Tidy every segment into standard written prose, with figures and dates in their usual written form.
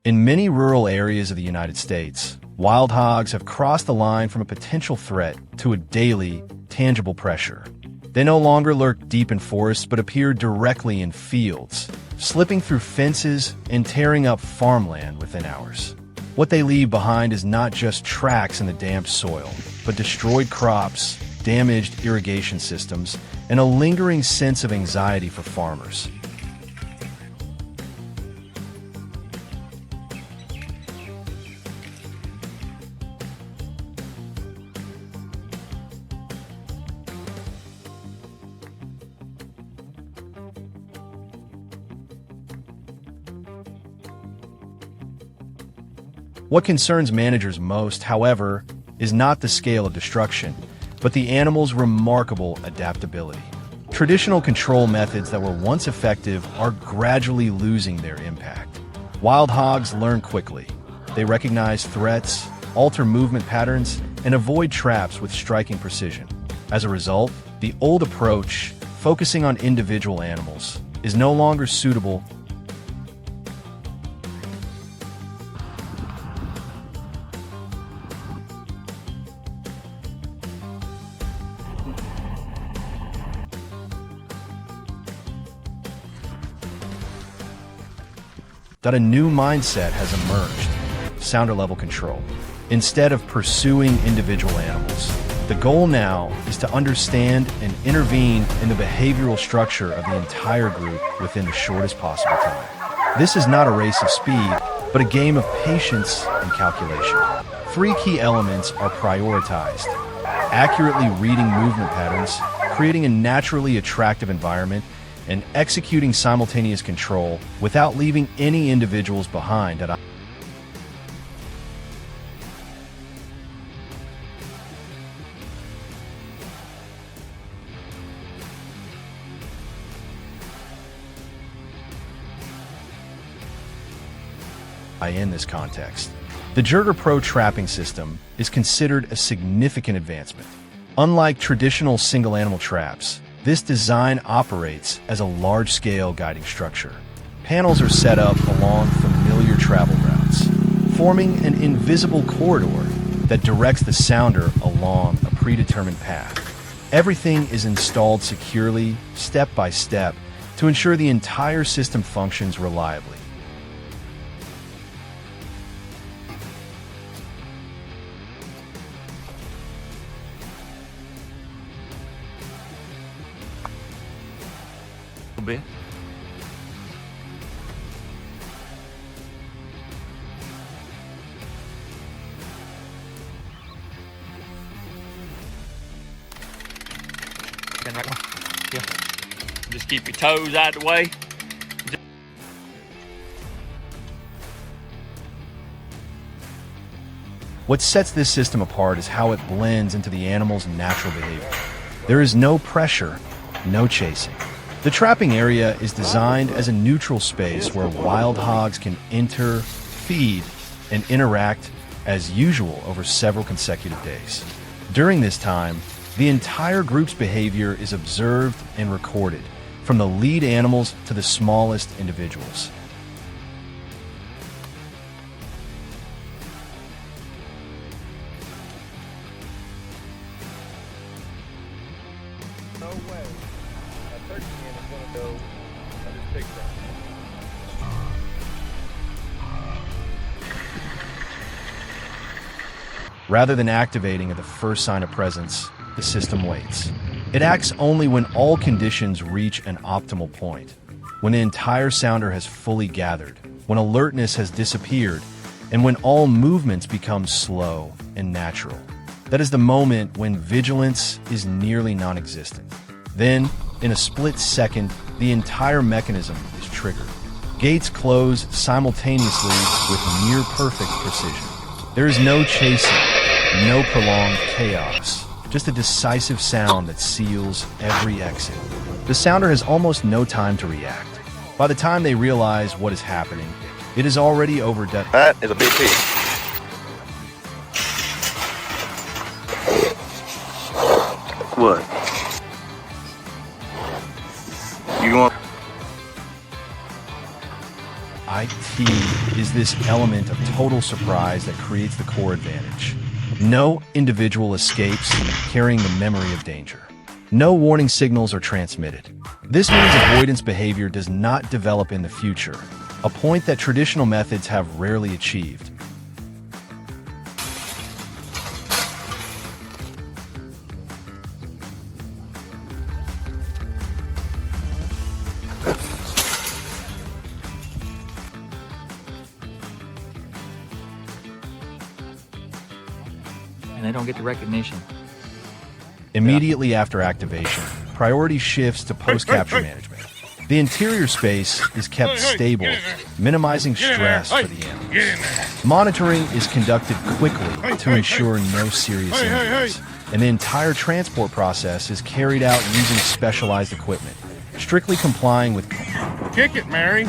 In many rural areas of the United States, wild hogs have crossed the line from a potential threat to a daily, tangible pressure. They no longer lurk deep in forests but appear directly in fields, slipping through fences and tearing up farmland within hours. What they leave behind is not just tracks in the damp soil, but destroyed crops, damaged irrigation systems, and a lingering sense of anxiety for farmers. What concerns managers most, however, is not the scale of destruction, but the animal's remarkable adaptability. Traditional control methods that were once effective are gradually losing their impact. Wild hogs learn quickly. They recognize threats, alter movement patterns, and avoid traps with striking precision. As a result, the old approach, focusing on individual animals, is no longer suitable. That a new mindset has emerged: sounder level control. Instead of pursuing individual animals, the goal now is to understand and intervene in the behavioral structure of the entire group within the shortest possible time. This is not a race of speed, but a game of patience and calculation. 3 key elements are prioritized: accurately reading movement patterns, creating a naturally attractive environment, and executing simultaneous control without leaving any individuals behind at in this context. The Jurgger Pro trapping system is considered a significant advancement. Unlike traditional single-animal traps, this design operates as a large-scale guiding structure. Panels are set up along familiar travel routes, forming an invisible corridor that directs the sounder along a predetermined path. Everything is installed securely, step by step, to ensure the entire system functions reliably. Bit. Yeah. Just keep your toes out of the way. What sets this system apart is how it blends into the animal's natural behavior. There is no pressure, no chasing. The trapping area is designed as a neutral space where wild hogs can enter, feed, and interact as usual over several consecutive days. During this time, the entire group's behavior is observed and recorded, from the lead animals to the smallest individuals. No way. A turkey hen is going to go on this pig trap. Rather than activating at the first sign of presence, the system waits. It acts only when all conditions reach an optimal point, when the entire sounder has fully gathered, when alertness has disappeared, and when all movements become slow and natural. That is the moment when vigilance is nearly non-existent. Then, in a split second, the entire mechanism is triggered. Gates close simultaneously with near-perfect precision. There is no chasing, no prolonged chaos, just a decisive sound that seals every exit. The sounder has almost no time to react. By the time they realize what is happening, it is already overdone. That is a big pig. What? You want? IT is this element of total surprise that creates the core advantage. No individual escapes carrying the memory of danger. No warning signals are transmitted. This means avoidance behavior does not develop in the future, a point that traditional methods have rarely achieved. And they don't get the recognition. Immediately after activation, priority shifts to post-capture management. The interior space is kept stable, minimizing stress for the animals. Monitoring is conducted quickly to ensure no serious injuries, and the entire transport process is carried out using specialized equipment, strictly complying with... Kick it, Mary.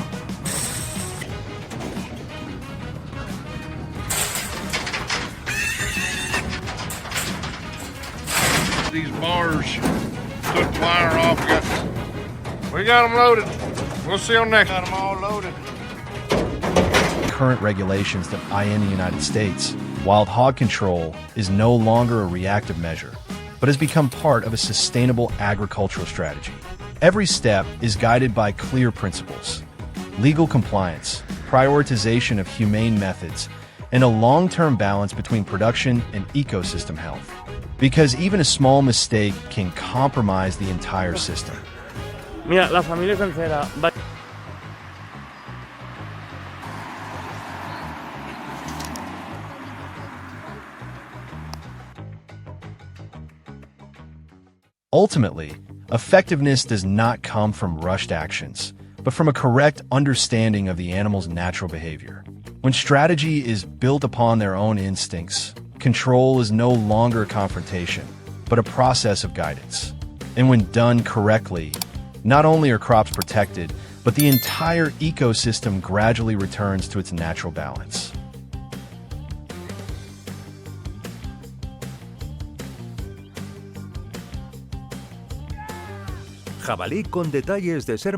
These bars took the wire off. We got them loaded. We'll see them next. Got them all loaded. Current regulations that in the United States, wild hog control is no longer a reactive measure, but has become part of a sustainable agricultural strategy. Every step is guided by clear principles: legal compliance, prioritization of humane methods, and a long-term balance between production and ecosystem health. Because even a small mistake can compromise the entire system. Mira, la familia cancera va... Ultimately, effectiveness does not come from rushed actions, but from a correct understanding of the animal's natural behavior. When strategy is built upon their own instincts, control is no longer a confrontation, but a process of guidance. And when done correctly, not only are crops protected, but the entire ecosystem gradually returns to its natural balance. Jabalí con detalles de ser...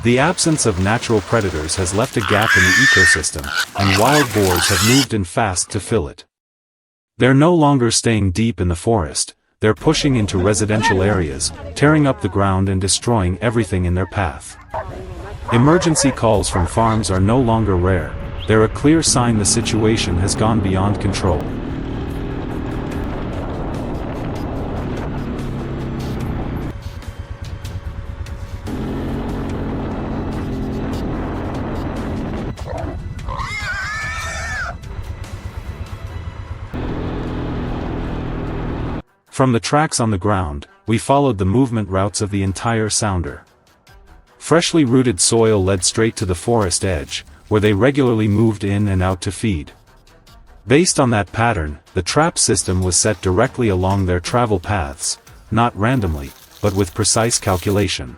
The absence of natural predators has left a gap in the ecosystem, and wild boars have moved in fast to fill it. They're no longer staying deep in the forest, they're pushing into residential areas, tearing up the ground and destroying everything in their path. Emergency calls from farms are no longer rare, they're a clear sign the situation has gone beyond control. From the tracks on the ground, we followed the movement routes of the entire sounder. Freshly rooted soil led straight to the forest edge, where they regularly moved in and out to feed. Based on that pattern, the trap system was set directly along their travel paths, not randomly, but with precise calculation.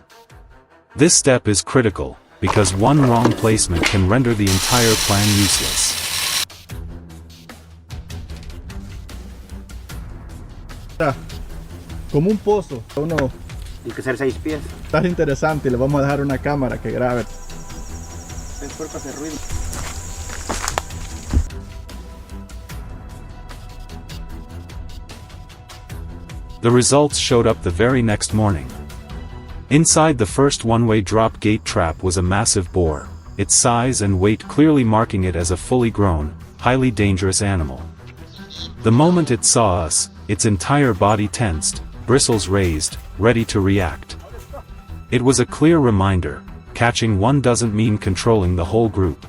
This step is critical, because one wrong placement can render the entire plan useless. Como un pozo, uno. Tiene que ser 6 pies. Está interesante y le vamos a dejar una cámara que grabe. El cuerpo hace ruido. The results showed up the very next morning. Inside the first one-way drop gate trap was a massive boar, its size and weight clearly marking it as a fully grown, highly dangerous animal. The moment it saw us, its entire body tensed, bristles raised, ready to react. It was a clear reminder: catching one doesn't mean controlling the whole group.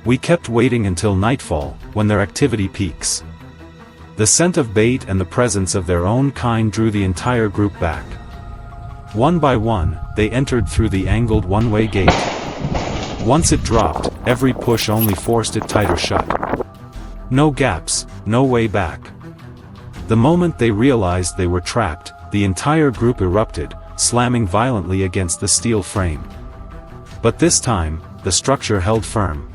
We kept waiting until nightfall, when their activity peaks. The scent of bait and the presence of their own kind drew the entire group back. One by one, they entered through the angled one-way gate. Once it dropped, every push only forced it tighter shut. No gaps, no way back. The moment they realized they were trapped, the entire group erupted, slamming violently against the steel frame. But this time, the structure held firm.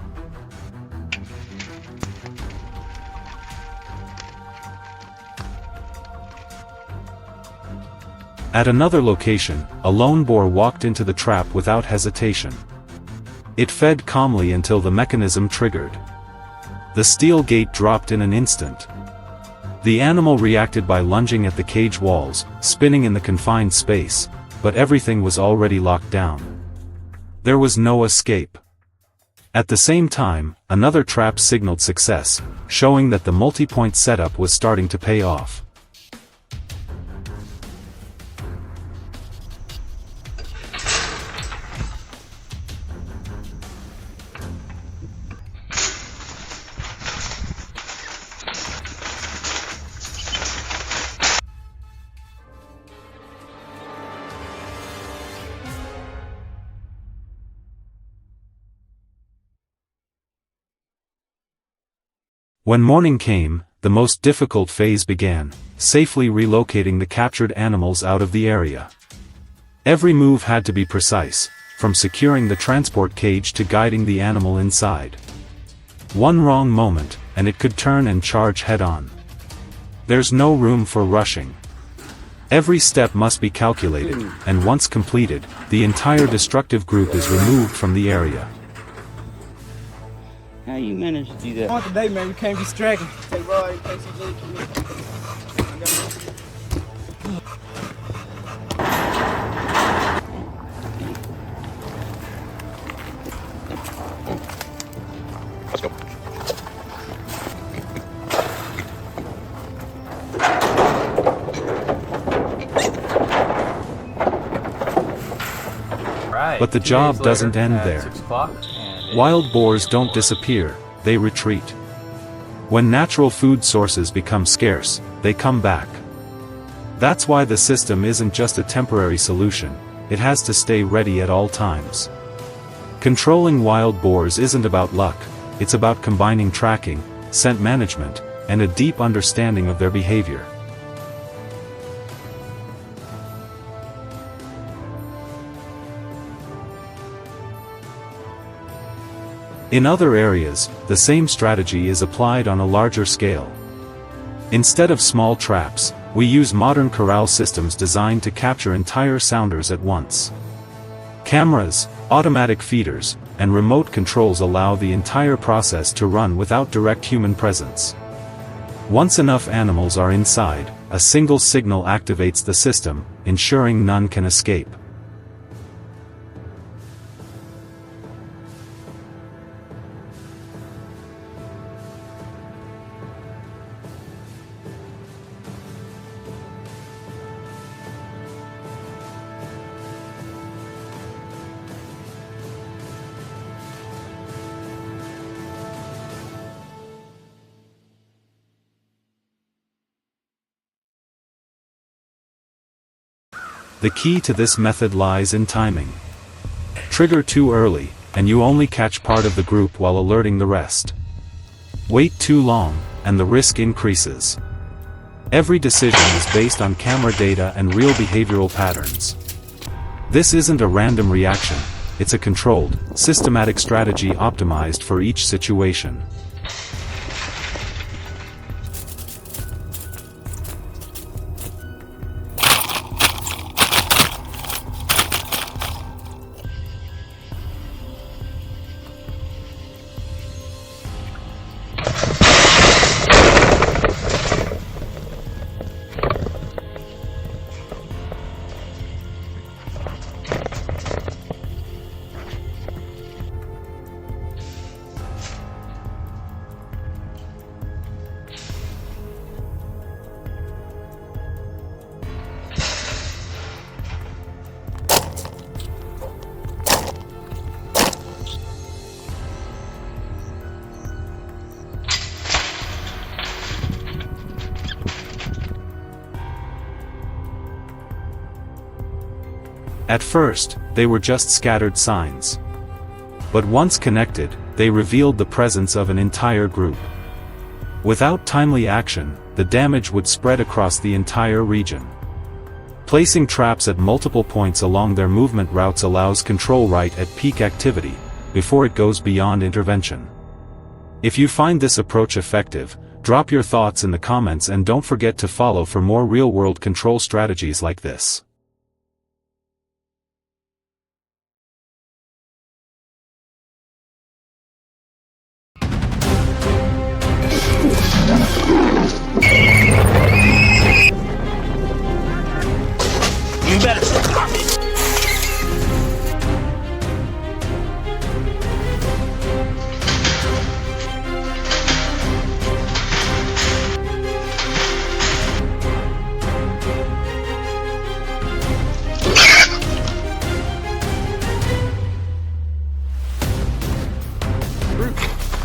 At another location, a lone boar walked into the trap without hesitation. It fed calmly until the mechanism triggered. The steel gate dropped in an instant. The animal reacted by lunging at the cage walls, spinning in the confined space, but everything was already locked down. There was no escape. At the same time, another trap signaled success, showing that the multi-point setup was starting to pay off. When morning came, the most difficult phase began, safely relocating the captured animals out of the area. Every move had to be precise, from securing the transport cage to guiding the animal inside. One wrong moment, and it could turn and charge head-on. There's no room for rushing. Every step must be calculated, and once completed, the entire destructive group is removed from the area. How you manage to do that? On today, man, we can't be straggling. Hey, Roy, thanks for Let's go. But the job doesn't end there. Wild boars don't disappear, they retreat. When natural food sources become scarce, they come back. That's why the system isn't just a temporary solution, it has to stay ready at all times. Controlling wild boars isn't about luck, it's about combining tracking, scent management, and a deep understanding of their behavior. In other areas, the same strategy is applied on a larger scale. Instead of small traps, we use modern corral systems designed to capture entire sounders at once. Cameras, automatic feeders, and remote controls allow the entire process to run without direct human presence. Once enough animals are inside, a single signal activates the system, ensuring none can escape. The key to this method lies in timing. Trigger too early, and you only catch part of the group while alerting the rest. Wait too long, and the risk increases. Every decision is based on camera data and real behavioral patterns. This isn't a random reaction, it's a controlled, systematic strategy optimized for each situation. At first, they were just scattered signs. But once connected, they revealed the presence of an entire group. Without timely action, the damage would spread across the entire region. Placing traps at multiple points along their movement routes allows control right at peak activity, before it goes beyond intervention. If you find this approach effective, drop your thoughts in the comments and don't forget to follow for more real-world control strategies like this. You better stop it.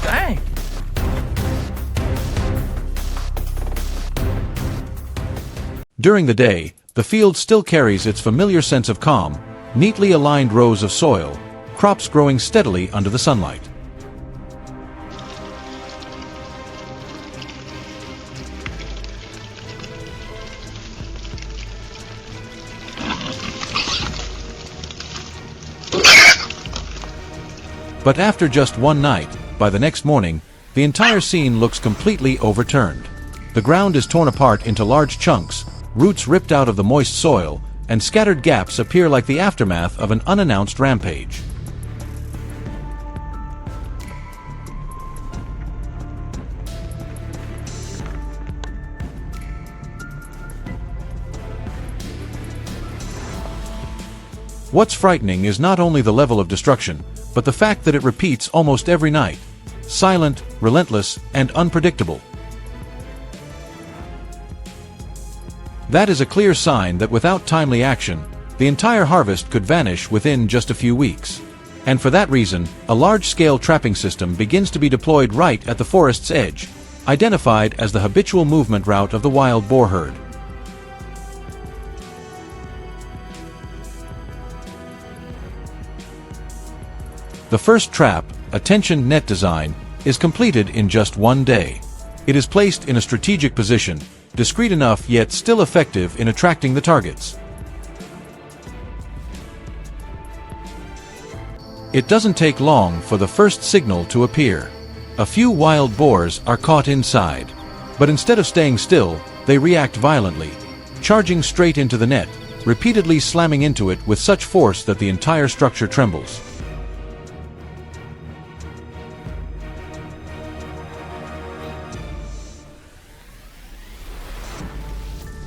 Dang. During the day, the field still carries its familiar sense of calm, neatly aligned rows of soil, crops growing steadily under the sunlight. But after just one night, by the next morning, the entire scene looks completely overturned. The ground is torn apart into large chunks, roots ripped out of the moist soil, and scattered gaps appear like the aftermath of an unannounced rampage. What's frightening is not only the level of destruction, but the fact that it repeats almost every night. Silent, relentless, and unpredictable. That is a clear sign that without timely action, the entire harvest could vanish within just a few weeks. And for that reason, a large-scale trapping system begins to be deployed right at the forest's edge, identified as the habitual movement route of the wild boar herd. The first trap, a tension net design, is completed in just one day. It is placed in a strategic position, discreet enough yet still effective in attracting the targets. It doesn't take long for the first signal to appear. A few wild boars are caught inside, but instead of staying still, they react violently, charging straight into the net, repeatedly slamming into it with such force that the entire structure trembles.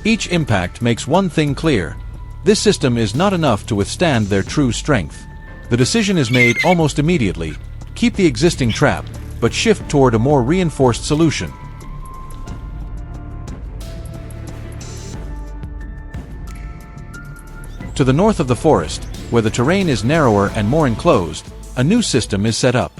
Each impact makes one thing clear. This system is not enough to withstand their true strength. The decision is made almost immediately. Keep the existing trap, but shift toward a more reinforced solution. To the north of the forest, where the terrain is narrower and more enclosed, a new system is set up.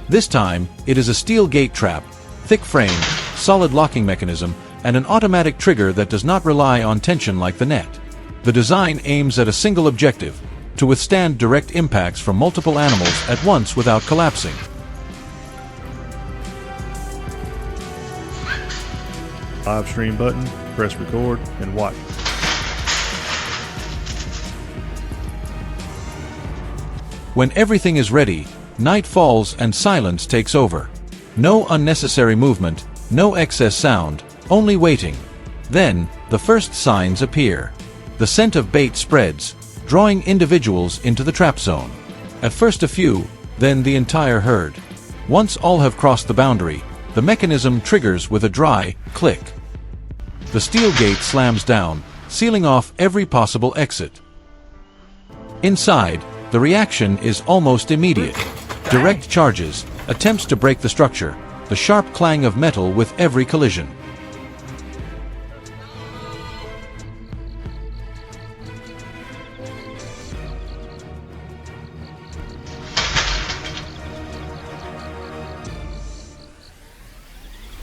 This time, it is a steel gate trap, thick frame, solid locking mechanism, and an automatic trigger that does not rely on tension like the net. The design aims at a single objective, to withstand direct impacts from multiple animals at once without collapsing. Live stream button, press record, and watch. When everything is ready, night falls and silence takes over. No unnecessary movement, no excess sound, only waiting. Then, the first signs appear. The scent of bait spreads, drawing individuals into the trap zone. At first a few, then the entire herd. Once all have crossed the boundary, the mechanism triggers with a dry click. The steel gate slams down, sealing off every possible exit. Inside, the reaction is almost immediate. Direct charges, attempts to break the structure, the sharp clang of metal with every collision.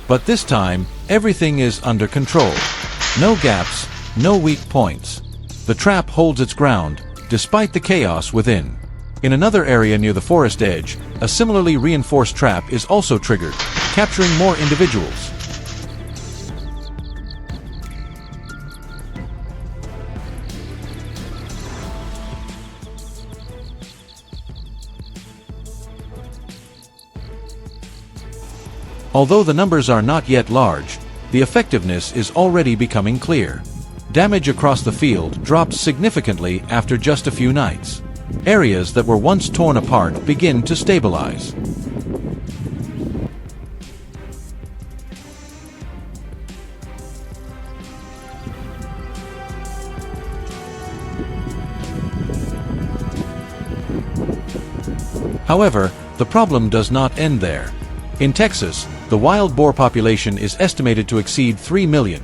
But this time, everything is under control. No gaps, no weak points. The trap holds its ground, despite the chaos within. In another area near the forest edge, a similarly reinforced trap is also triggered, capturing more individuals. Although the numbers are not yet large, the effectiveness is already becoming clear. Damage across the field drops significantly after just a few nights. Areas that were once torn apart begin to stabilize. However, the problem does not end there. In Texas, the wild boar population is estimated to exceed 3 million,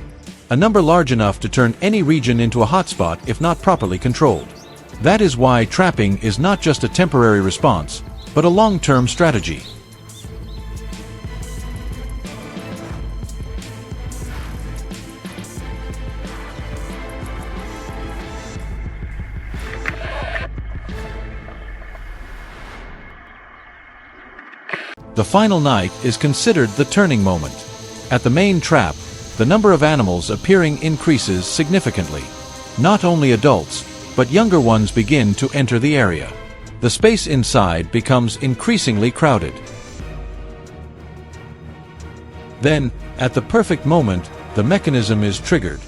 a number large enough to turn any region into a hotspot if not properly controlled. That is why trapping is not just a temporary response, but a long-term strategy. The final night is considered the turning moment. At the main trap, the number of animals appearing increases significantly. Not only adults, but younger ones begin to enter the area. The space inside becomes increasingly crowded. Then, at the perfect moment, the mechanism is triggered.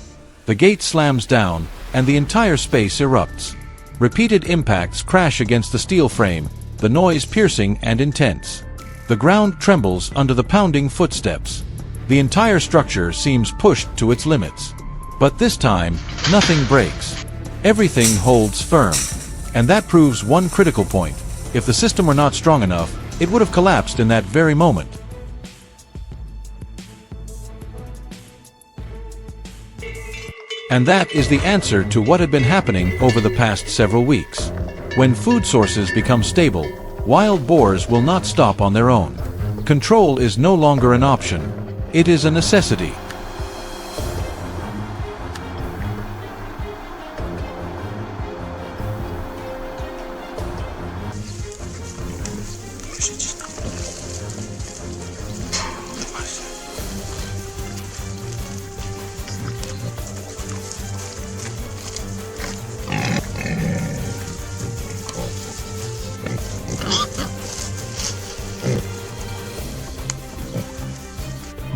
The gate slams down, and the entire space erupts. Repeated impacts crash against the steel frame, the noise piercing and intense. The ground trembles under the pounding footsteps. The entire structure seems pushed to its limits. But this time, nothing breaks. Everything holds firm. And that proves one critical point. If the system were not strong enough, it would have collapsed in that very moment. And that is the answer to what had been happening over the past several weeks. When food sources become stable, wild boars will not stop on their own. Control is no longer an option. It is a necessity.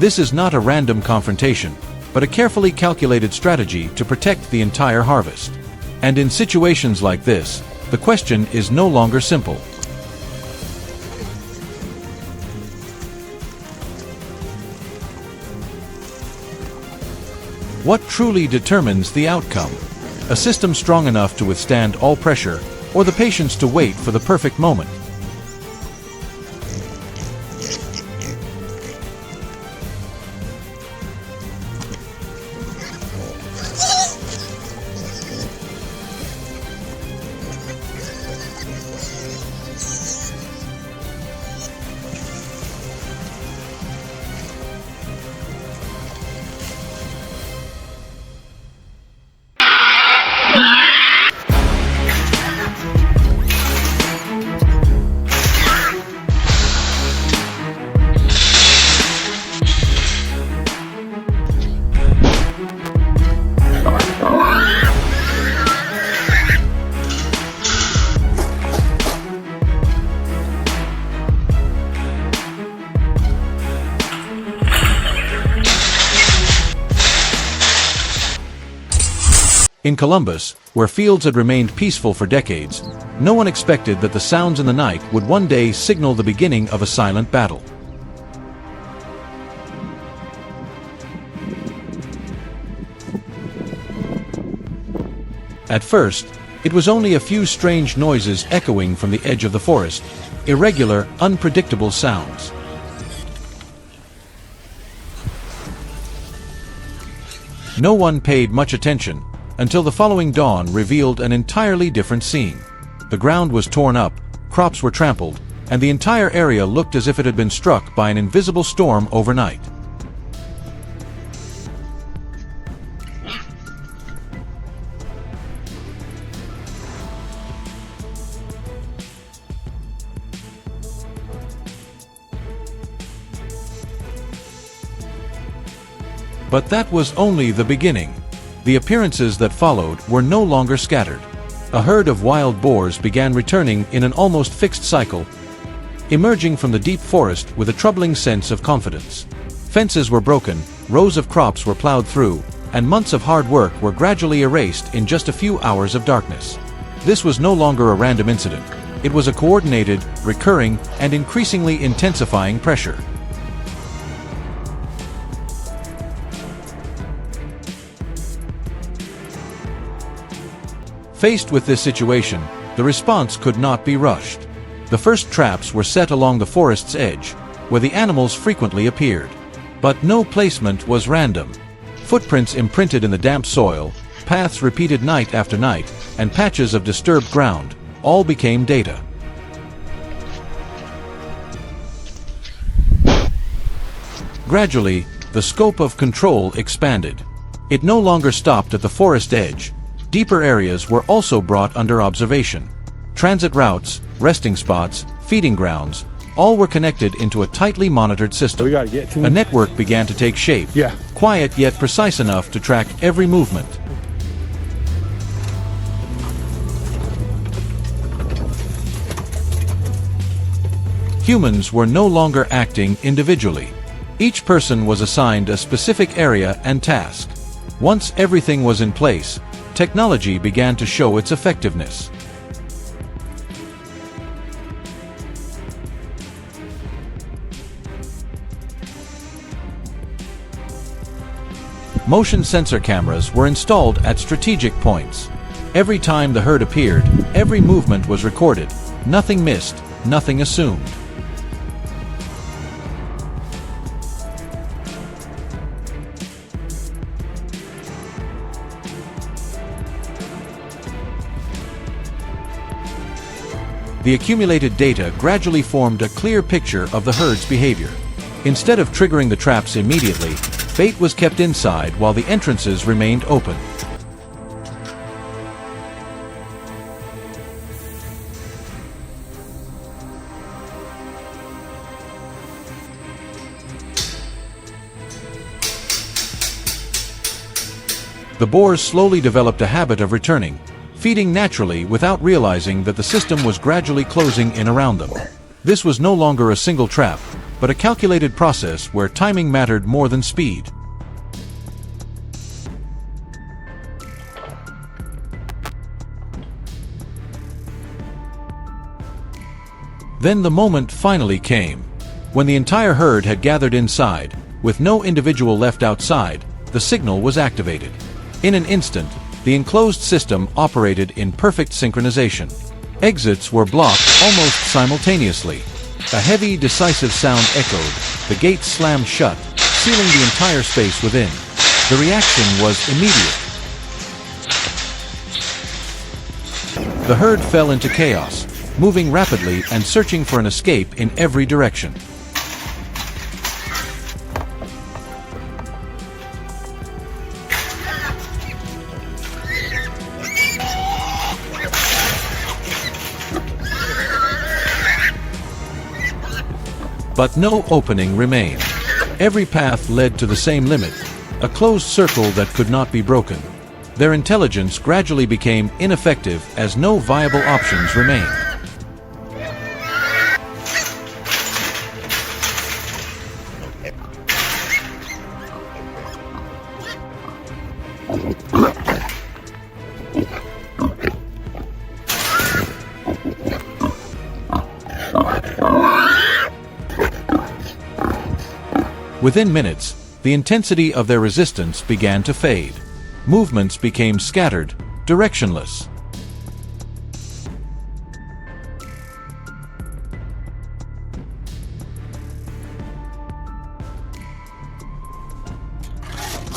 This is not a random confrontation, but a carefully calculated strategy to protect the entire harvest. And in situations like this, the question is no longer simple. What truly determines the outcome? A system strong enough to withstand all pressure, or the patience to wait for the perfect moment? In Columbus, where fields had remained peaceful for decades, no one expected that the sounds in the night would one day signal the beginning of a silent battle. At first, it was only a few strange noises echoing from the edge of the forest, irregular, unpredictable sounds. No one paid much attention, until the following dawn revealed an entirely different scene. The ground was torn up, crops were trampled, and the entire area looked as if it had been struck by an invisible storm overnight. But that was only the beginning. The appearances that followed were no longer scattered. A herd of wild boars began returning in an almost fixed cycle, emerging from the deep forest with a troubling sense of confidence. Fences were broken, rows of crops were plowed through, and months of hard work were gradually erased in just a few hours of darkness. This was no longer a random incident. It was a coordinated, recurring, and increasingly intensifying pressure. Faced with this situation, the response could not be rushed. The first traps were set along the forest's edge, where the animals frequently appeared. But no placement was random. Footprints imprinted in the damp soil, paths repeated night after night, and patches of disturbed ground all became data. Gradually, the scope of control expanded. It no longer stopped at the forest edge. Deeper areas were also brought under observation. Transit routes, resting spots, feeding grounds, all were connected into a tightly monitored system. We gotta get to him. A network began to take shape, Yeah. quiet yet precise enough to track every movement. Humans were no longer acting individually. Each person was assigned a specific area and task. Once everything was in place, technology began to show its effectiveness. Motion sensor cameras were installed at strategic points. Every time the herd appeared, every movement was recorded. Nothing missed, nothing assumed. The accumulated data gradually formed a clear picture of the herd's behavior. Instead of triggering the traps immediately, bait was kept inside while the entrances remained open. The boars slowly developed a habit of returning, feeding naturally without realizing that the system was gradually closing in around them. This was no longer a single trap, but a calculated process where timing mattered more than speed. Then the moment finally came. When the entire herd had gathered inside, with no individual left outside, the signal was activated. In an instant, the enclosed system operated in perfect synchronization. Exits were blocked almost simultaneously. A heavy, decisive sound echoed. The gates slammed shut, sealing the entire space within. The reaction was immediate. The herd fell into chaos, moving rapidly and searching for an escape in every direction. But no opening remained. Every path led to the same limit, a closed circle that could not be broken. Their intelligence gradually became ineffective as no viable options remained. Within minutes, the intensity of their resistance began to fade. Movements became scattered, directionless.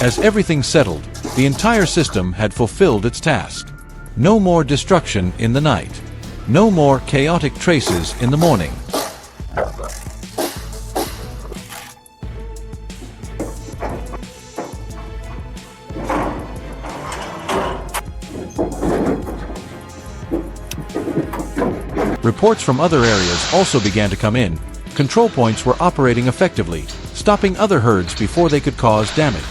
As everything settled, the entire system had fulfilled its task. No more destruction in the night. No more chaotic traces in the morning. Reports from other areas also began to come in. Control points were operating effectively, stopping other herds before they could cause damage.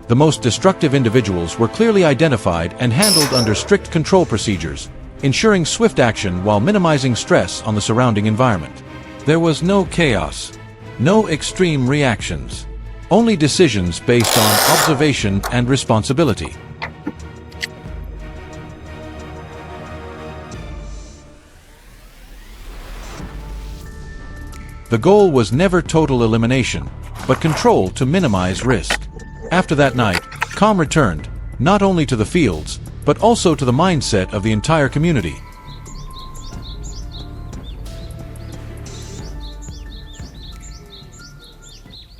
The most destructive individuals were clearly identified and handled under strict control procedures, ensuring swift action while minimizing stress on the surrounding environment. There was no chaos, no extreme reactions, only decisions based on observation and responsibility. The goal was never total elimination, but control to minimize risk. After that night, calm returned, not only to the fields, but also to the mindset of the entire community.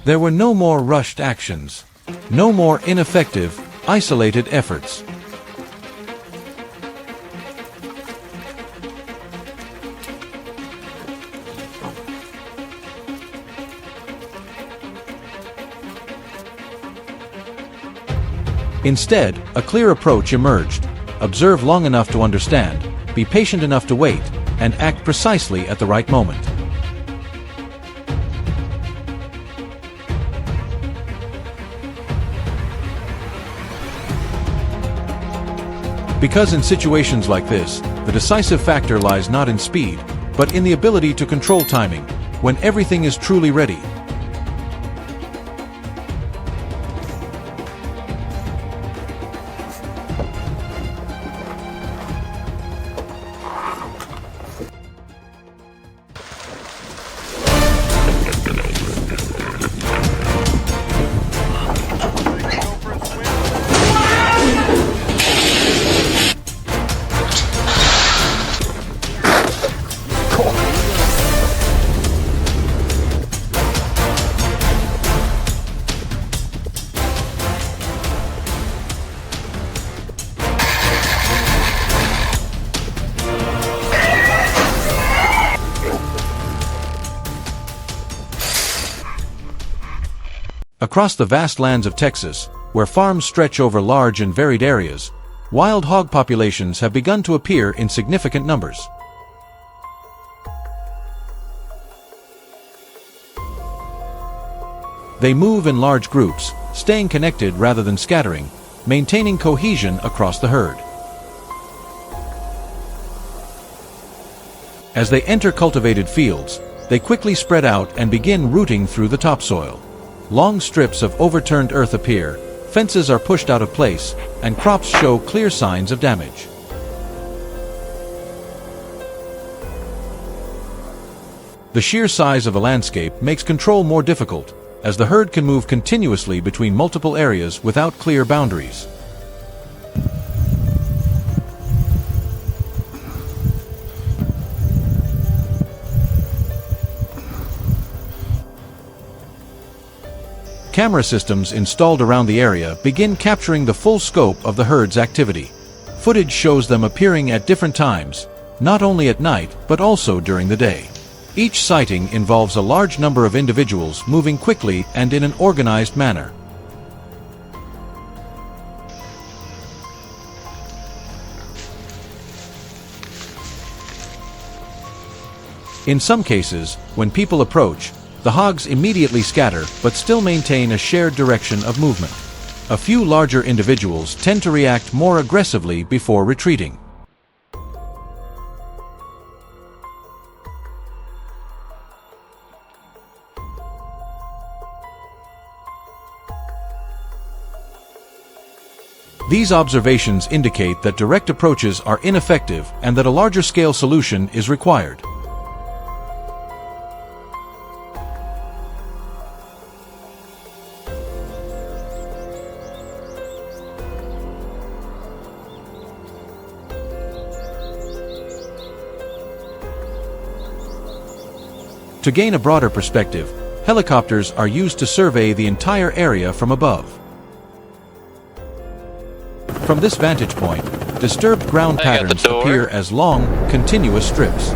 There were no more rushed actions, no more ineffective, isolated efforts. Instead, a clear approach emerged. Observe long enough to understand, be patient enough to wait, and act precisely at the right moment. Because in situations like this, the decisive factor lies not in speed, but in the ability to control timing, when everything is truly ready. Across the vast lands of Texas, where farms stretch over large and varied areas, wild hog populations have begun to appear in significant numbers. They move in large groups, staying connected rather than scattering, maintaining cohesion across the herd. As they enter cultivated fields, they quickly spread out and begin rooting through the topsoil. Long strips of overturned earth appear, fences are pushed out of place, and crops show clear signs of damage. The sheer size of the landscape makes control more difficult, as the herd can move continuously between multiple areas without clear boundaries. Camera systems installed around the area begin capturing the full scope of the herd's activity. Footage shows them appearing at different times, not only at night but also during the day. Each sighting involves a large number of individuals moving quickly and in an organized manner. In some cases, when people approach, the hogs immediately scatter but still maintain a shared direction of movement. A few larger individuals tend to react more aggressively before retreating. These observations indicate that direct approaches are ineffective and that a larger-scale solution is required. To gain a broader perspective, helicopters are used to survey the entire area from above. From this vantage point, disturbed ground patterns appear as long, continuous strips.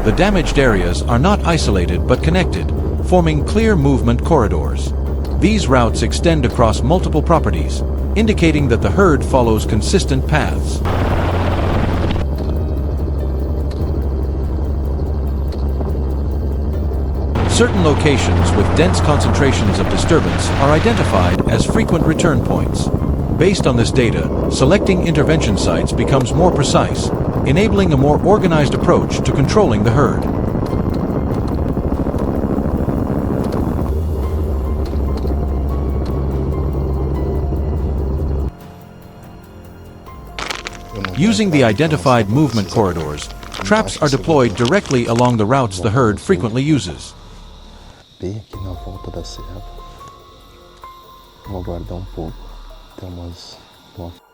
The damaged areas are not isolated but connected, forming clear movement corridors. These routes extend across multiple properties, indicating that the herd follows consistent paths. Certain locations with dense concentrations of disturbance are identified as frequent return points. Based on this data, selecting intervention sites becomes more precise, enabling a more organized approach to controlling the herd. Using the identified movement corridors, traps are deployed directly along the routes the herd frequently uses. Bem aqui na volta da serra. Vou aguardar pouco. Tem umas...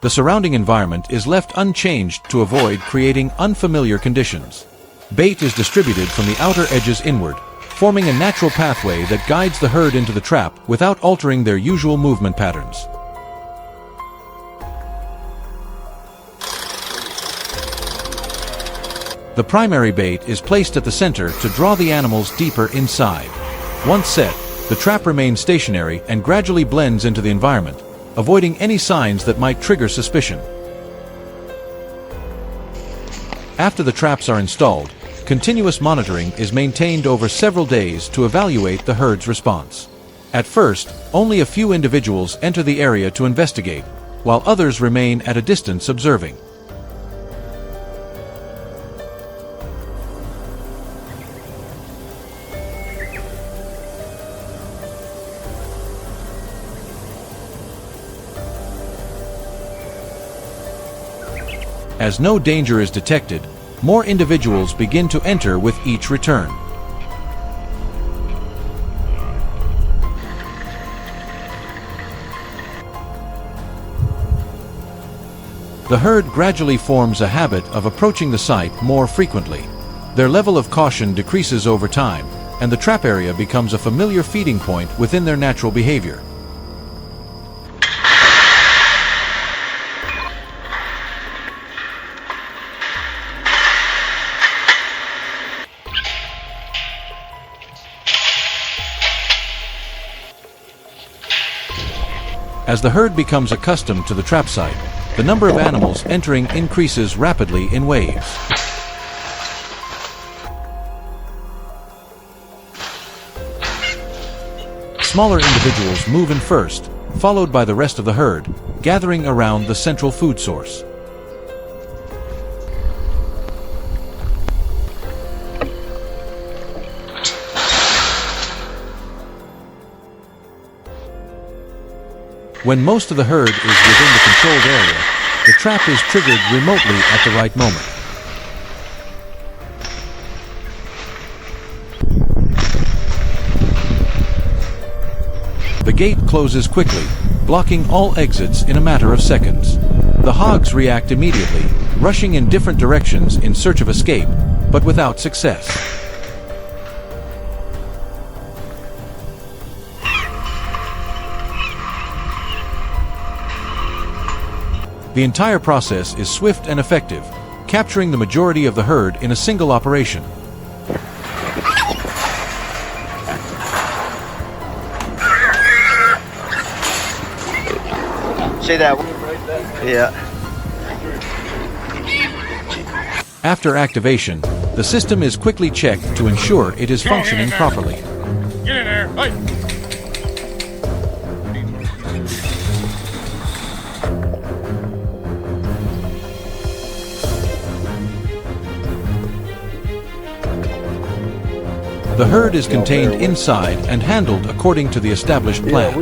The surrounding environment is left unchanged to avoid creating unfamiliar conditions. Bait is distributed from the outer edges inward, forming a natural pathway that guides the herd into the trap without altering their usual movement patterns. The primary bait is placed at the center to draw the animals deeper inside. Once set, the trap remains stationary and gradually blends into the environment, avoiding any signs that might trigger suspicion. After the traps are installed, continuous monitoring is maintained over several days to evaluate the herd's response. At first, only a few individuals enter the area to investigate, while others remain at a distance observing. As no danger is detected, more individuals begin to enter with each return. The herd gradually forms a habit of approaching the site more frequently. Their level of caution decreases over time, and the trap area becomes a familiar feeding point within their natural behavior. As the herd becomes accustomed to the trap site, the number of animals entering increases rapidly in waves. Smaller individuals move in first, followed by the rest of the herd, gathering around the central food source. When most of the herd is within the controlled area, the trap is triggered remotely at the right moment. The gate closes quickly, blocking all exits in a matter of seconds. The hogs react immediately, rushing in different directions in search of escape, but without success. The entire process is swift and effective, capturing the majority of the herd in a single operation. See that? Yeah. After activation, the system is quickly checked to ensure it is functioning properly. Get in there! Hey! The herd is contained inside and handled according to the established plan.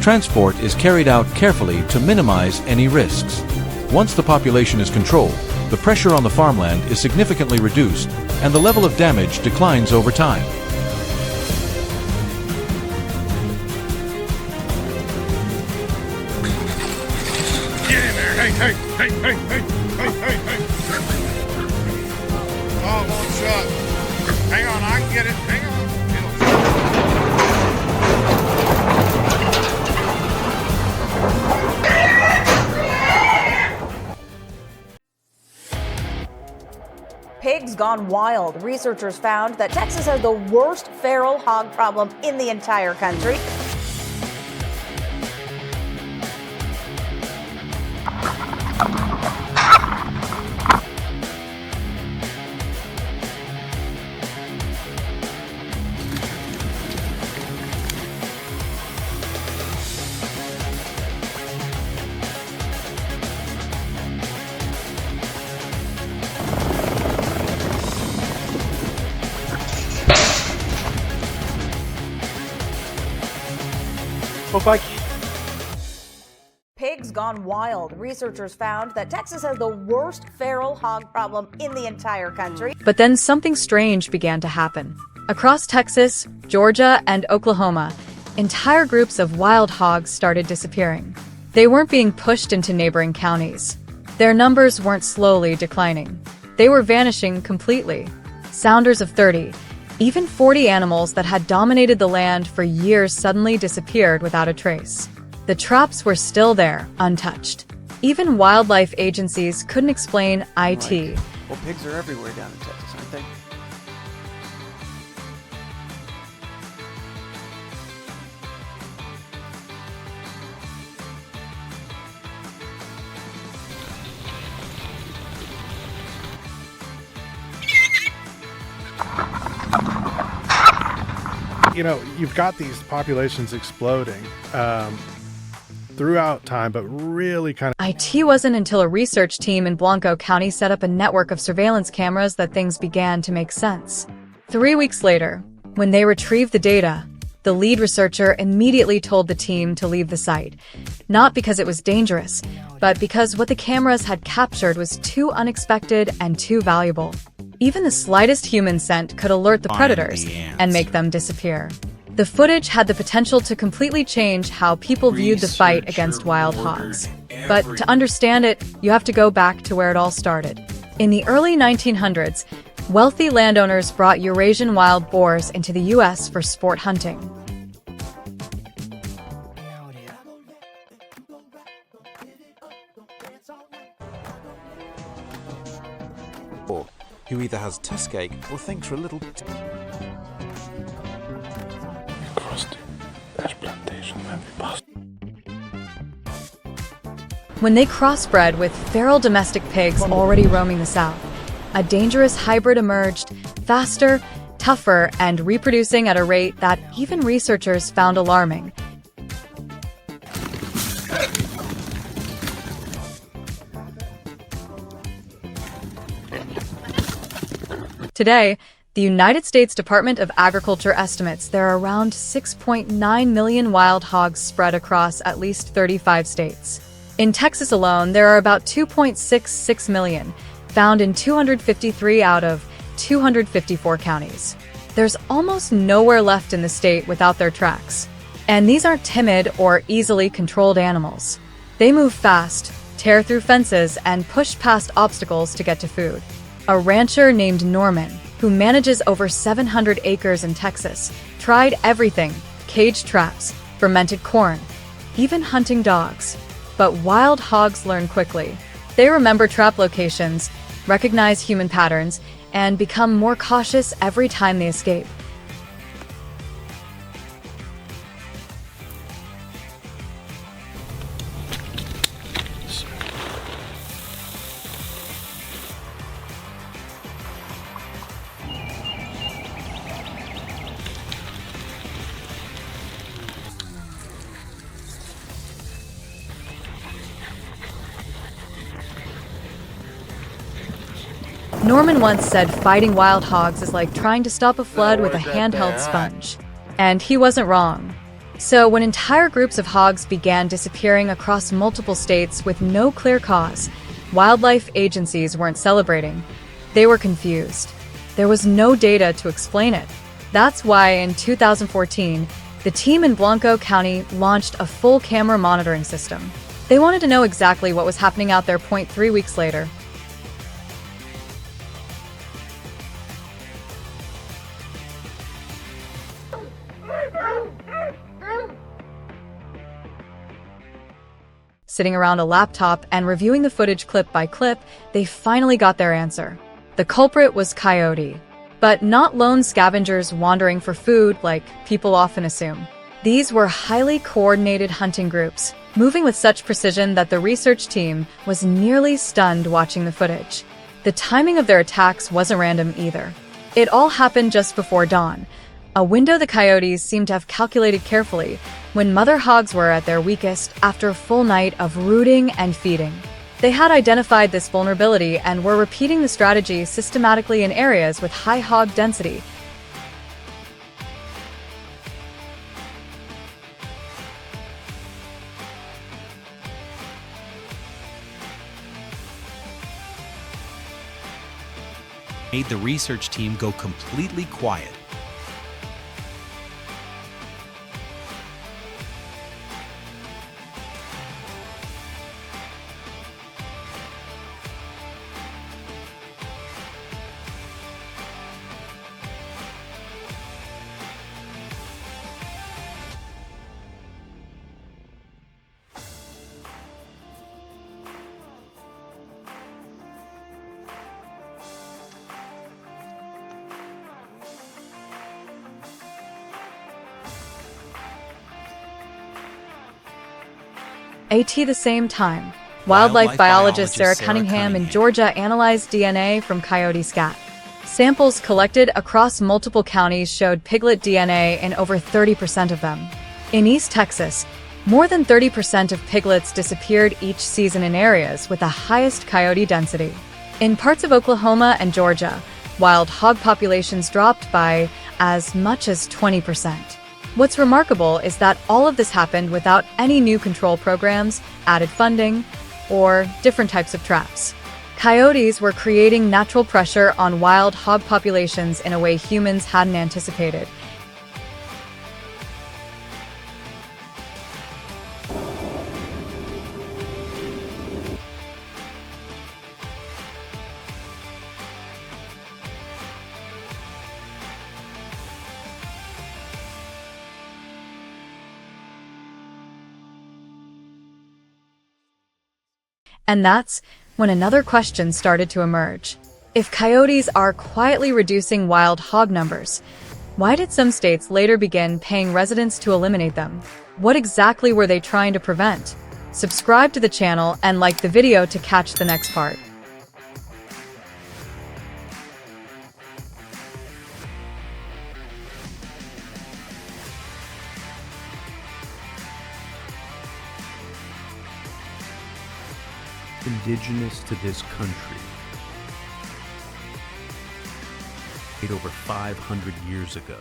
Transport is carried out carefully to minimize any risks. Once the population is controlled, the pressure on the farmland is significantly reduced, and the level of damage declines over time. Get in there! Hey, hey, hey, hey, hey, hey, hey, hey! Oh, one shot. Hang on, I can get it. Hang on. Pigs Pigs gone wild. Researchers found that Texas has the worst feral hog problem in the entire country. Pigs gone wild. Researchers found that Texas has the worst feral hog problem in the entire country. But then something strange began to happen. Across Texas, Georgia, and Oklahoma, entire groups of wild hogs started disappearing. They weren't being pushed into neighboring counties. Their numbers weren't slowly declining. They were vanishing completely. Sounders of 30, even 40 animals that had dominated the land for years suddenly disappeared without a trace. The traps were still there, untouched. Even wildlife agencies couldn't explain it. Well, pigs are everywhere down in Texas, aren't they? You know, you've got these populations exploding throughout time, but really kind of... It wasn't until a research team in Blanco County set up a network of surveillance cameras that things began to make sense. 3 weeks later, when they retrieved the data, the lead researcher immediately told the team to leave the site. Not because it was dangerous, but because what the cameras had captured was too unexpected and too valuable. Even the slightest human scent could alert the predators and make them disappear. The footage had the potential to completely change how people viewed the fight against wild hogs. But to understand it, you have to go back to where it all started. In the early 1900s, wealthy landowners brought Eurasian wild boars into the U.S. for sport hunting. Who either has tuscache or thinks for a little... When they crossbred with feral domestic pigs already roaming the South, a dangerous hybrid emerged, faster, tougher, and reproducing at a rate that even researchers found alarming. Today, the United States Department of Agriculture estimates there are around 6.9 million wild hogs spread across at least 35 states. In Texas alone, there are about 2.66 million, found in 253 out of 254 counties. There's almost nowhere left in the state without their tracks. And these aren't timid or easily controlled animals. They move fast, tear through fences, and push past obstacles to get to food. A rancher named Norman, who manages over 700 acres in Texas, tried everything: cage traps, fermented corn, even hunting dogs. But wild hogs learn quickly. They remember trap locations, recognize human patterns, and become more cautious every time they escape. Norman once said fighting wild hogs is like trying to stop a flood with a handheld sponge. And he wasn't wrong. So when entire groups of hogs began disappearing across multiple states with no clear cause, wildlife agencies weren't celebrating. They were confused. There was no data to explain it. That's why in 2014, the team in Blanco County launched a full camera monitoring system. They wanted to know exactly what was happening out there. 3 weeks later, sitting around a laptop and reviewing the footage clip by clip, they finally got their answer. The culprit was coyote, but not lone scavengers wandering for food like people often assume. These were highly coordinated hunting groups, moving with such precision that the research team was nearly stunned watching the footage. The timing of their attacks wasn't random either. It all happened just before dawn, a window the coyotes seemed to have calculated carefully, when mother hogs were at their weakest after a full night of rooting and feeding. They had identified this vulnerability and were repeating the strategy systematically in areas with high hog density. Made the research team go completely quiet. At the same time, wildlife biologist Sarah Cunningham in Georgia analyzed DNA from coyote scat. Samples collected across multiple counties showed piglet DNA in over 30% of them. In East Texas, more than 30% of piglets disappeared each season in areas with the highest coyote density. In parts of Oklahoma and Georgia, wild hog populations dropped by as much as 20%. What's remarkable is that all of this happened without any new control programs, added funding, or different types of traps. Coyotes were creating natural pressure on wild hog populations in a way humans hadn't anticipated. And that's when another question started to emerge. If coyotes are quietly reducing wild hog numbers, why did some states later begin paying residents to eliminate them? What exactly were they trying to prevent? Subscribe to the channel and like the video to catch the next part. Indigenous to this country over 500 years ago.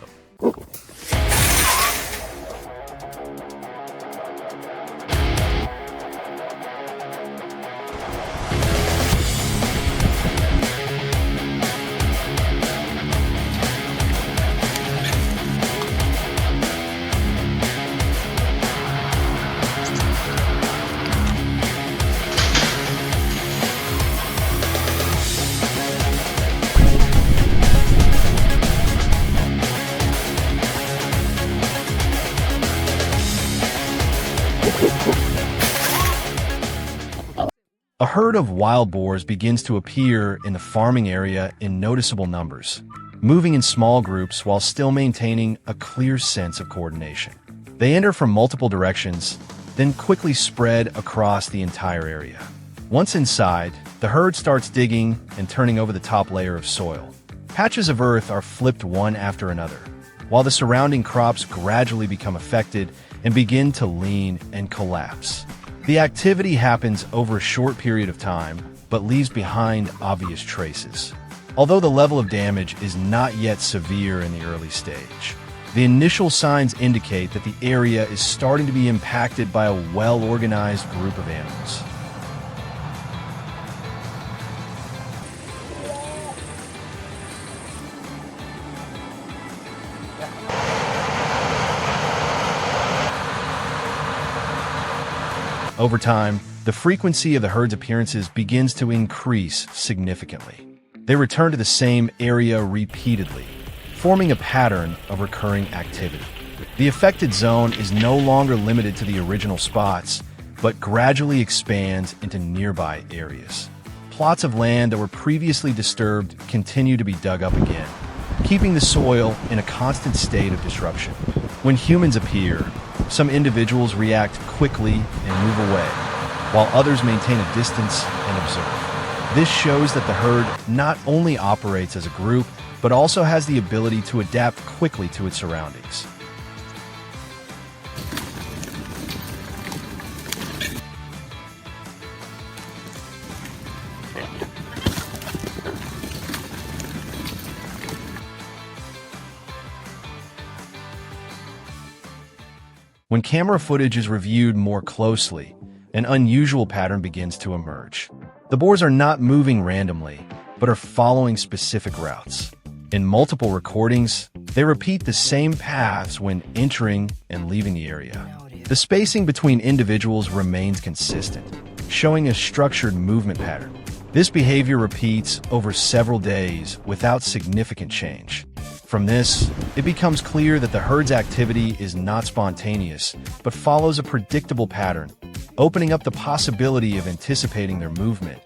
A herd of wild boars begins to appear in the farming area in noticeable numbers, moving in small groups while still maintaining a clear sense of coordination. They enter from multiple directions, then quickly spread across the entire area. Once inside, the herd starts digging and turning over the top layer of soil. Patches of earth are flipped one after another, while the surrounding crops gradually become affected and begin to lean and collapse. The activity happens over a short period of time, but leaves behind obvious traces. Although the level of damage is not yet severe in the early stage, the initial signs indicate that the area is starting to be impacted by a well-organized group of animals. Over time, the frequency of the herd's appearances begins to increase significantly. They return to the same area repeatedly, forming a pattern of recurring activity. The affected zone is no longer limited to the original spots, but gradually expands into nearby areas. plots of land that were previously disturbed continue to be dug up again, keeping the soil in a constant state of disruption. When humans appear, some individuals react quickly and move away, while others maintain a distance and observe. This shows that the herd not only operates as a group, but also has the ability to adapt quickly to its surroundings. When camera footage is reviewed more closely, an unusual pattern begins to emerge. The boars are not moving randomly, but are following specific routes. In multiple recordings, they repeat the same paths when entering and leaving the area. The spacing between individuals remains consistent, showing a structured movement pattern. This behavior repeats over several days without significant change. From this, it becomes clear that the herd's activity is not spontaneous, but follows a predictable pattern, opening up the possibility of anticipating their movement.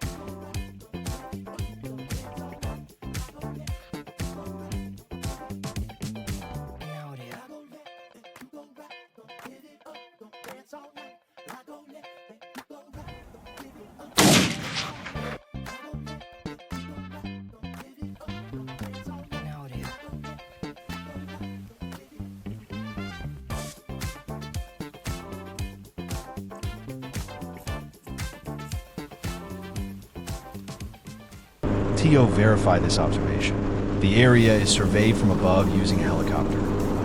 TO verified this observation. The area is surveyed from above using a helicopter.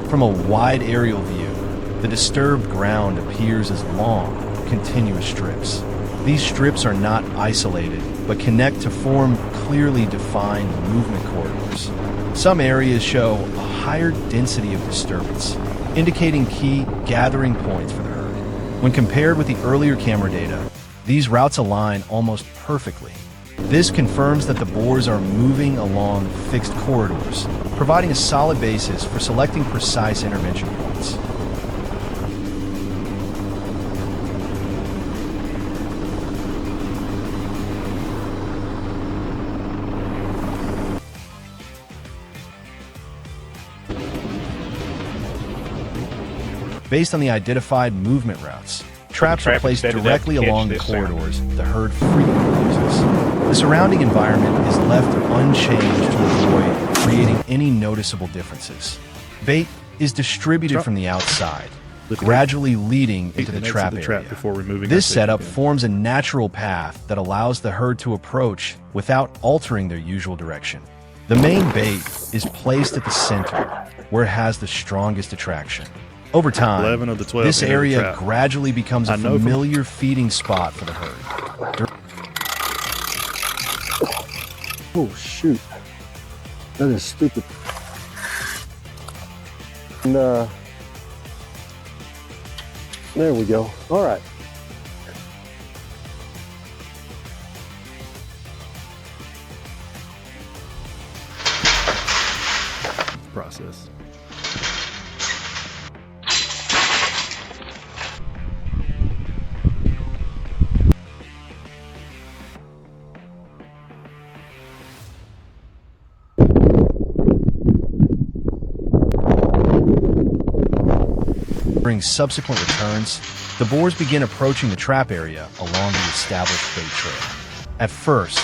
From a wide aerial view, the disturbed ground appears as long, continuous strips. These strips are not isolated, but connect to form clearly defined movement corridors. Some areas show a higher density of disturbance, indicating key gathering points for the herd. When compared with the earlier camera data, these routes align almost perfectly. This confirms that the boars are moving along fixed corridors, providing a solid basis for selecting precise intervention points. Based on the identified movement routes, traps are placed directly along the corridors the herd frequently uses. The surrounding environment is left unchanged to avoid creating any noticeable differences. Bait is distributed from the outside, gradually leading into the trap area. This setup forms a natural path that allows the herd to approach without altering their usual direction. The main bait is placed at the center, where it has the strongest attraction. Over time, 11 of the 12 this entered the area trap. gradually becomes a familiar feeding spot for the herd. Oh, shoot. That is stupid. And, there we go. All right. Process. During subsequent returns, the boars begin approaching the trap area along the established bait trail. At first,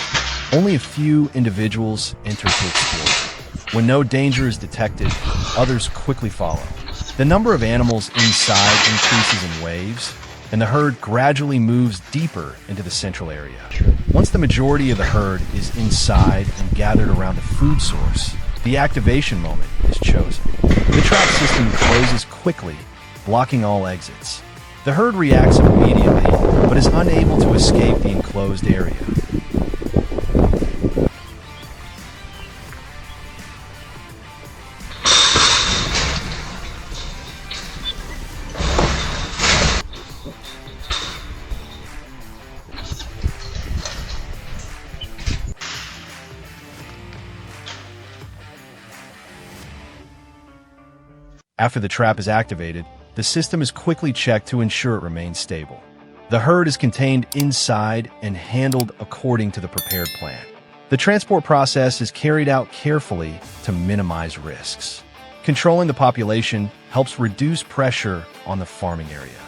only a few individuals enter to explore. When no danger is detected, others quickly follow. The number of animals inside increases in waves, and the herd gradually moves deeper into the central area. Once the majority of the herd is inside and gathered around the food source, the activation moment is chosen. The trap system closes quickly, blocking all exits. The herd reacts immediately, but is unable to escape the enclosed area. After the trap is activated, the system is quickly checked to ensure it remains stable. The herd is contained inside and handled according to the prepared plan. The transport process is carried out carefully to minimize risks. Controlling the population helps reduce pressure on the farming area.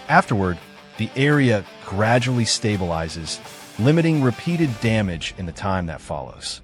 Afterward, the area gradually stabilizes, limiting repeated damage in the time that follows.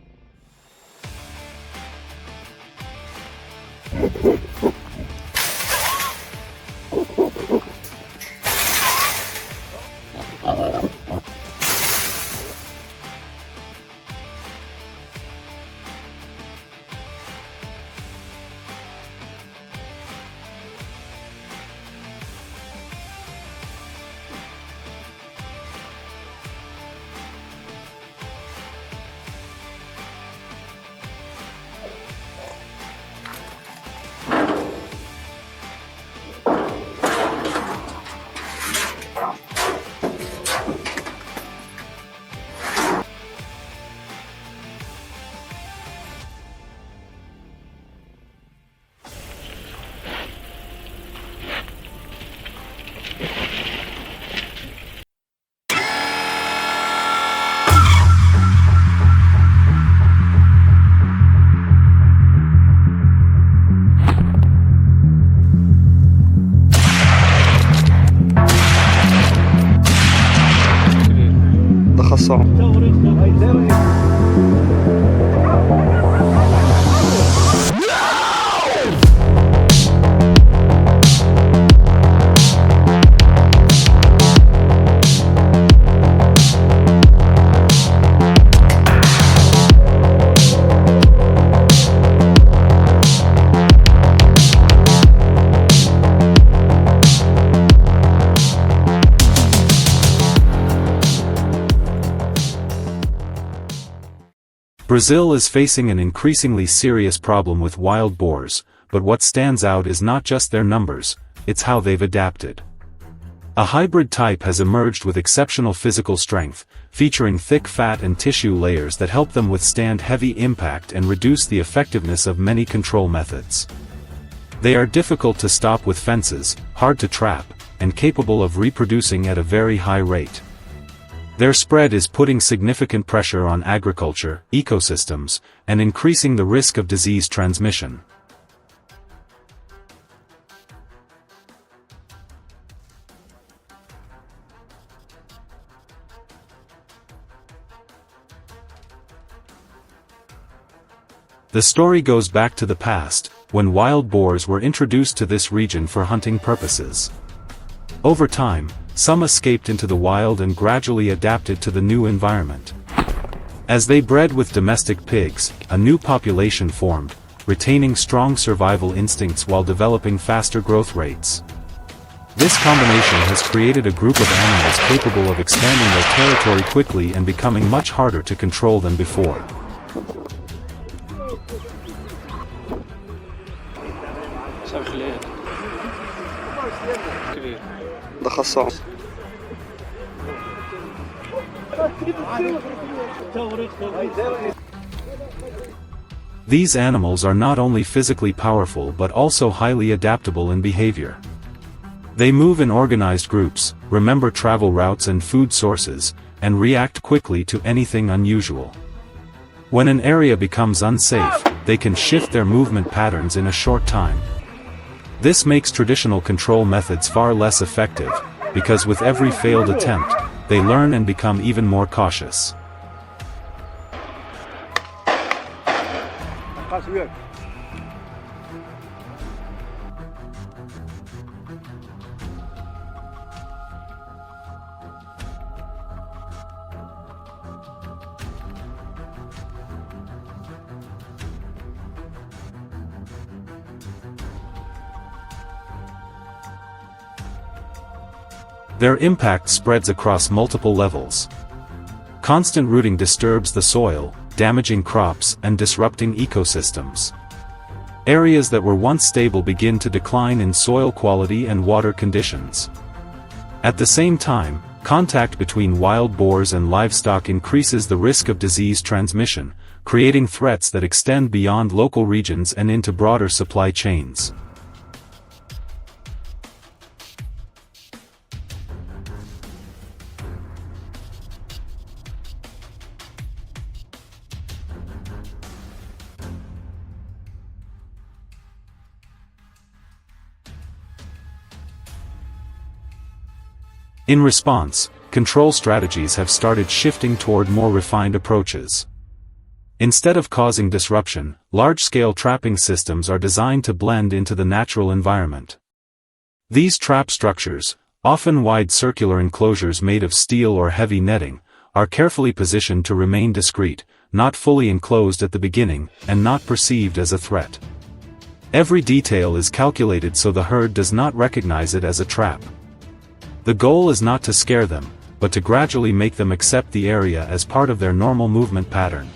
Brazil is facing an increasingly serious problem with wild boars, but what stands out is not just their numbers, it's how they've adapted. A hybrid type has emerged with exceptional physical strength, featuring thick fat and tissue layers that help them withstand heavy impact and reduce the effectiveness of many control methods. They are difficult to stop with fences, hard to trap, and capable of reproducing at a very high rate. Their spread is putting significant pressure on agriculture, ecosystems, and increasing the risk of disease transmission. The story goes back to the past, when wild boars were introduced to this region for hunting purposes. Over time, some escaped into the wild and gradually adapted to the new environment. As they bred with domestic pigs, a new population formed, retaining strong survival instincts while developing faster growth rates. This combination has created a group of animals capable of expanding their territory quickly and becoming much harder to control than before. These animals are not only physically powerful but also highly adaptable in behavior. They move in organized groups, remember travel routes and food sources, and react quickly to anything unusual. When an area becomes unsafe, they can shift their movement patterns in a short time. This makes traditional control methods far less effective, because with every failed attempt, they learn and become even more cautious. Their impact spreads across multiple levels. Constant rooting disturbs the soil, damaging crops and disrupting ecosystems. Areas that were once stable begin to decline in soil quality and water conditions. At the same time, contact between wild boars and livestock increases the risk of disease transmission, creating threats that extend beyond local regions and into broader supply chains. In response, control strategies have started shifting toward more refined approaches. Instead of causing disruption, large-scale trapping systems are designed to blend into the natural environment. These trap structures, often wide circular enclosures made of steel or heavy netting, are carefully positioned to remain discreet, not fully enclosed at the beginning, and not perceived as a threat. Every detail is calculated so the herd does not recognize it as a trap. The goal is not to scare them, but to gradually make them accept the area as part of their normal movement pattern.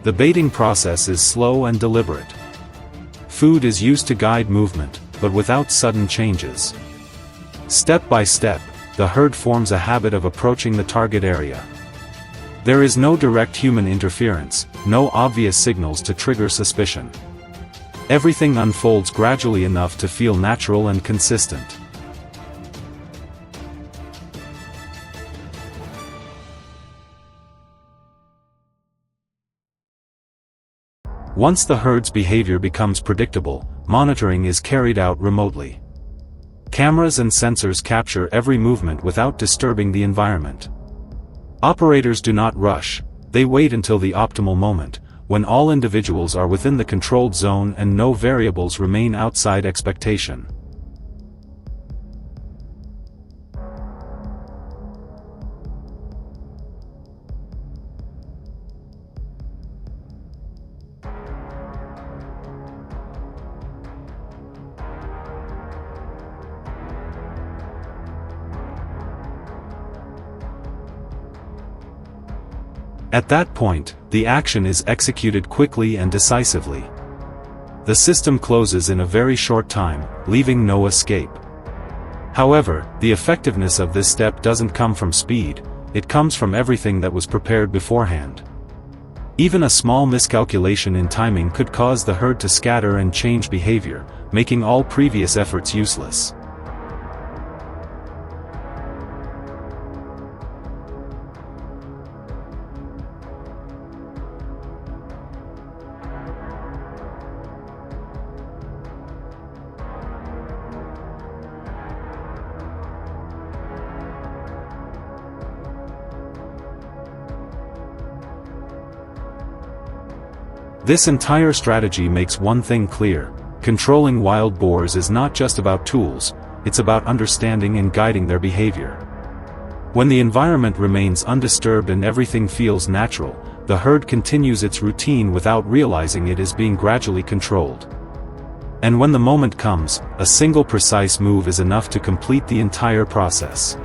The baiting process is slow and deliberate. Food is used to guide movement, but without sudden changes. Step by step, the herd forms a habit of approaching the target area. There is no direct human interference, no obvious signals to trigger suspicion. Everything unfolds gradually enough to feel natural and consistent. Once the herd's behavior becomes predictable, monitoring is carried out remotely. Cameras and sensors capture every movement without disturbing the environment. Operators do not rush, they wait until the optimal moment, when all individuals are within the controlled zone and no variables remain outside expectation. At that point, the action is executed quickly and decisively. The system closes in a very short time, leaving no escape. However, the effectiveness of this step doesn't come from speed, it comes from everything that was prepared beforehand. Even a small miscalculation in timing could cause the herd to scatter and change behavior, making all previous efforts useless. This entire strategy makes one thing clear: controlling wild boars is not just about tools, it's about understanding and guiding their behavior. When the environment remains undisturbed and everything feels natural, the herd continues its routine without realizing it is being gradually controlled. And when the moment comes, a single precise move is enough to complete the entire process.